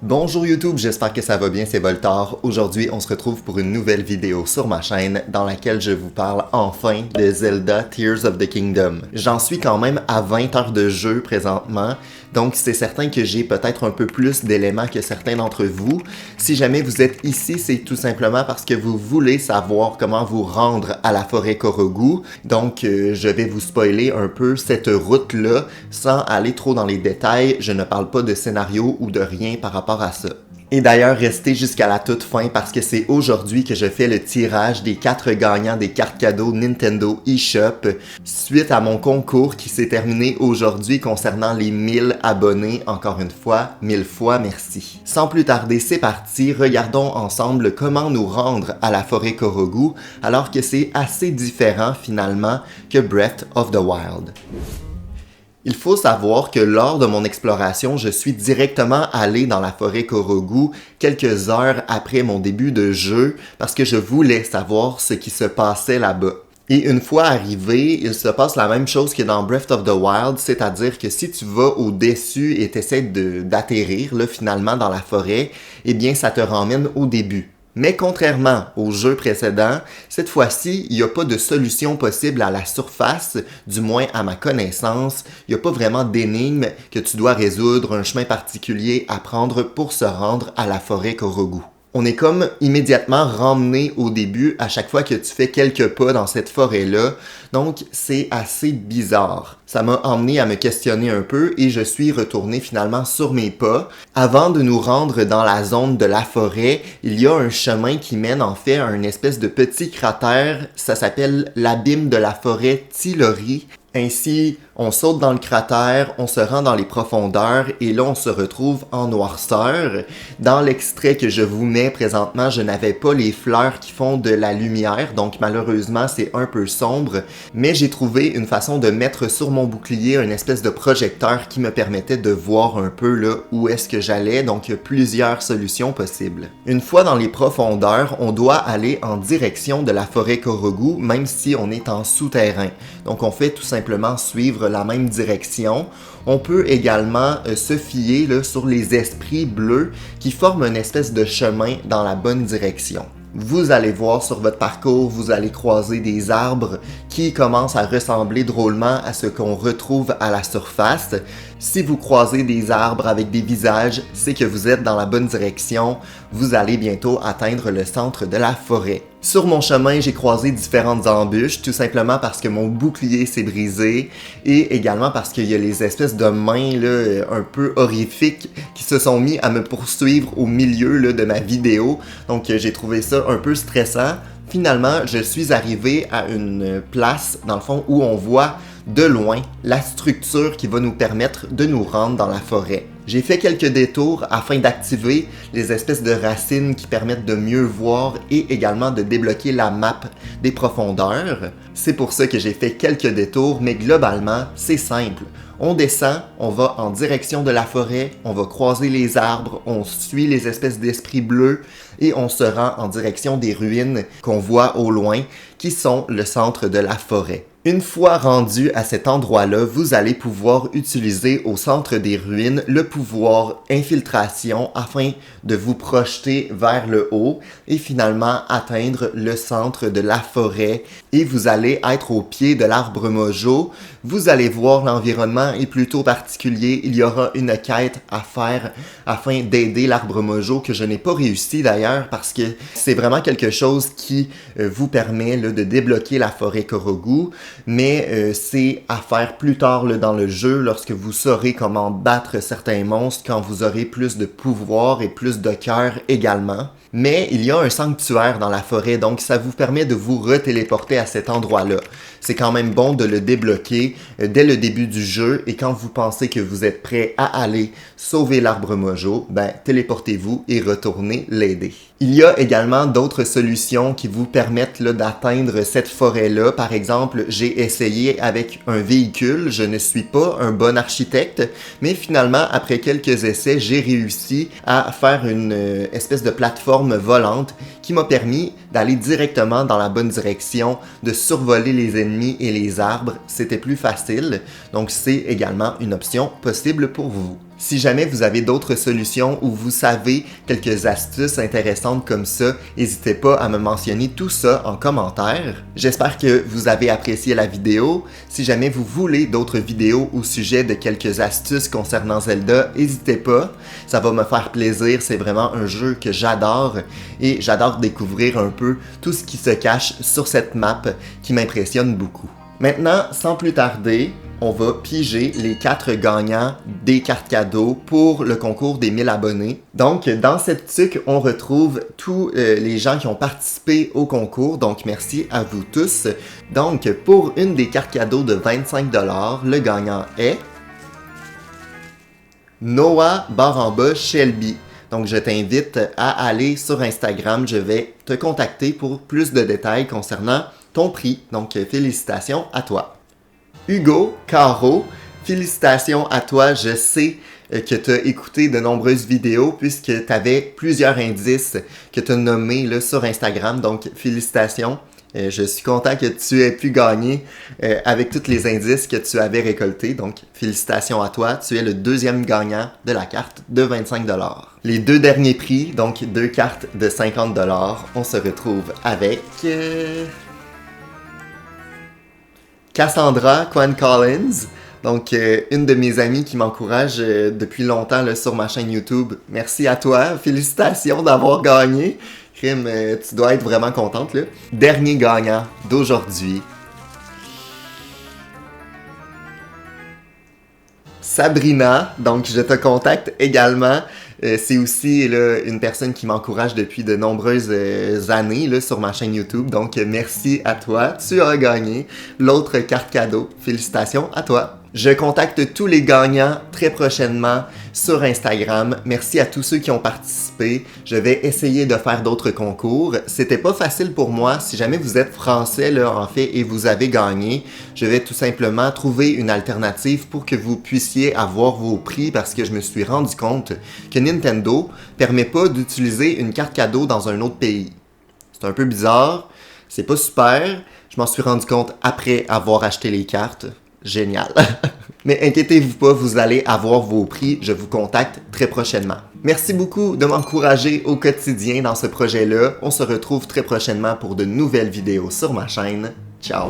Bonjour YouTube, j'espère que ça va bien, c'est Voltar. Aujourd'hui, on se retrouve pour une nouvelle vidéo sur ma chaîne dans laquelle je vous parle enfin de Zelda Tears of the Kingdom. J'en suis quand même à 20 heures de jeu présentement, donc c'est certain que j'ai peut-être un peu plus d'éléments que certains d'entre vous. Si jamais vous êtes ici, c'est tout simplement parce que vous voulez savoir comment vous rendre à la forêt Korogu. Donc je vais vous spoiler un peu cette route-là sans aller trop dans les détails. Je ne parle pas de scénario ou de rien par rapport à ça. Et d'ailleurs, restez jusqu'à la toute fin parce que c'est aujourd'hui que je fais le tirage des 4 gagnants des cartes cadeaux Nintendo eShop suite à mon concours qui s'est terminé aujourd'hui concernant les 1000 abonnés. Encore une fois, 1000 fois merci. Sans plus tarder, c'est parti. Regardons ensemble comment nous rendre à la forêt Korogu alors que c'est assez différent finalement que Breath of the Wild. Il faut savoir que lors de mon exploration, je suis directement allé dans la forêt Korogu quelques heures après mon début de jeu parce que je voulais savoir ce qui se passait là-bas. Et une fois arrivé, il se passe la même chose que dans Breath of the Wild, c'est-à-dire que si tu vas au-dessus et t'essaies d'atterrir là, finalement dans la forêt, eh bien ça te ramène au début. Mais contrairement au jeu précédent, cette fois-ci, il n'y a pas de solution possible à la surface, du moins à ma connaissance. Il n'y a pas vraiment d'énigme que tu dois résoudre, un chemin particulier à prendre pour se rendre à la forêt Korogu. On est comme immédiatement ramené au début à chaque fois que tu fais quelques pas dans cette forêt-là, donc c'est assez bizarre. Ça m'a emmené à me questionner un peu et je suis retourné finalement sur mes pas. Avant de nous rendre dans la zone de la forêt, il y a un chemin qui mène en fait à une espèce de petit cratère, ça s'appelle l'abîme de la forêt Tilori. Ainsi, on saute dans le cratère, on se rend dans les profondeurs et là on se retrouve en noirceur. Dans l'extrait que je vous mets présentement, je n'avais pas les fleurs qui font de la lumière, donc malheureusement c'est un peu sombre, mais j'ai trouvé une façon de mettre sur mon bouclier une espèce de projecteur qui me permettait de voir un peu là où est-ce que j'allais, donc il y a plusieurs solutions possibles. Une fois dans les profondeurs, on doit aller en direction de la forêt Korogu, même si on est en souterrain. Donc on fait tout simplement suivre la même direction. On peut également se fier là, sur les esprits bleus qui forment une espèce de chemin dans la bonne direction. Vous allez voir sur votre parcours, vous allez croiser des arbres qui commencent à ressembler drôlement à ce qu'on retrouve à la surface. Si vous croisez des arbres avec des visages, c'est que vous êtes dans la bonne direction. Vous allez bientôt atteindre le centre de la forêt. Sur mon chemin, j'ai croisé différentes embûches, tout simplement parce que mon bouclier s'est brisé et également parce qu'il y a les espèces de mains là, un peu horrifiques qui se sont mis à me poursuivre au milieu là, de ma vidéo. Donc j'ai trouvé ça un peu stressant. Finalement, je suis arrivé à une place, dans le fond, où on voit de loin la structure qui va nous permettre de nous rendre dans la forêt. J'ai fait quelques détours afin d'activer les espèces de racines qui permettent de mieux voir et également de débloquer la map des profondeurs. C'est pour ça que j'ai fait quelques détours, mais globalement, c'est simple. On descend, on va en direction de la forêt, on va croiser les arbres, on suit les espèces d'esprits bleus et on se rend en direction des ruines qu'on voit au loin, qui sont le centre de la forêt. Une fois rendu à cet endroit-là, vous allez pouvoir utiliser au centre des ruines le pouvoir infiltration afin de vous projeter vers le haut et finalement atteindre le centre de la forêt. Et vous allez être au pied de l'arbre Mojo. Vous allez voir l'environnement est plutôt particulier. Il y aura une quête à faire afin d'aider l'arbre Mojo que je n'ai pas réussi d'ailleurs parce que c'est vraiment quelque chose qui vous permet là, de débloquer la forêt Korogu. Mais c'est à faire plus tard là, dans le jeu lorsque vous saurez comment battre certains monstres quand vous aurez plus de pouvoir et plus de cœur également. Mais il y a un sanctuaire dans la forêt, donc ça vous permet de vous retéléporter à cet endroit-là. C'est quand même bon de le débloquer dès le début du jeu et quand vous pensez que vous êtes prêt à aller sauver l'arbre Mojo, ben téléportez-vous et retournez l'aider. Il y a également d'autres solutions qui vous permettent là, d'atteindre cette forêt-là. Par exemple, j'ai essayé avec un véhicule, je ne suis pas un bon architecte, mais finalement, après quelques essais, j'ai réussi à faire une espèce de plateforme volante qui m'a permis d'aller directement dans la bonne direction, de survoler les ennemis et les arbres. C'était plus facile, donc c'est également une option possible pour vous. Si jamais vous avez d'autres solutions ou vous savez quelques astuces intéressantes comme ça, n'hésitez pas à me mentionner tout ça en commentaire. J'espère que vous avez apprécié la vidéo. Si jamais vous voulez d'autres vidéos au sujet de quelques astuces concernant Zelda, n'hésitez pas. Ça va me faire plaisir, c'est vraiment un jeu que j'adore et j'adore découvrir un peu tout ce qui se cache sur cette map qui m'impressionne beaucoup. Maintenant, sans plus tarder, on va piger les 4 gagnants des cartes cadeaux pour le concours des 1000 abonnés. Donc, dans cette tuque, on retrouve tous les gens qui ont participé au concours. Donc, merci à vous tous. Donc, pour une des cartes cadeaux de 25 $, le gagnant est Noah Shelby. Donc, je t'invite à aller sur Instagram. Je vais te contacter pour plus de détails concernant ton prix. Donc, félicitations à toi. Hugo Caro, félicitations à toi. Je sais que tu as écouté de nombreuses vidéos puisque tu avais plusieurs indices que tu as nommés là, sur Instagram. Donc, félicitations. Je suis content que tu aies pu gagner avec tous les indices que tu avais récoltés. Donc, félicitations à toi. Tu es le deuxième gagnant de la carte de 25 $. Les 2 derniers prix, donc 2 cartes de 50 $, on se retrouve avec... Cassandra Quan Collins, donc une de mes amies qui m'encourage depuis longtemps là, sur ma chaîne YouTube. Merci à toi, félicitations d'avoir gagné. Crime, tu dois être vraiment contente là. Dernier gagnant d'aujourd'hui. Sabrina, donc je te contacte également. C'est aussi là, une personne qui m'encourage depuis de nombreuses années là, sur ma chaîne YouTube. Donc, merci à toi. Tu as gagné l'autre carte cadeau. Félicitations à toi. Je contacte tous les gagnants très prochainement sur Instagram. Merci à tous ceux qui ont participé. Je vais essayer de faire d'autres concours. C'était pas facile pour moi. Si jamais vous êtes français là, en fait et vous avez gagné, je vais tout simplement trouver une alternative pour que vous puissiez avoir vos prix parce que je me suis rendu compte que Nintendo permet pas d'utiliser une carte cadeau dans un autre pays. C'est un peu bizarre. C'est pas super. Je m'en suis rendu compte après avoir acheté les cartes. Génial. Mais inquiétez-vous pas, vous allez avoir vos prix. Je vous contacte très prochainement. Merci beaucoup de m'encourager au quotidien dans ce projet-là. On se retrouve très prochainement pour de nouvelles vidéos sur ma chaîne. Ciao!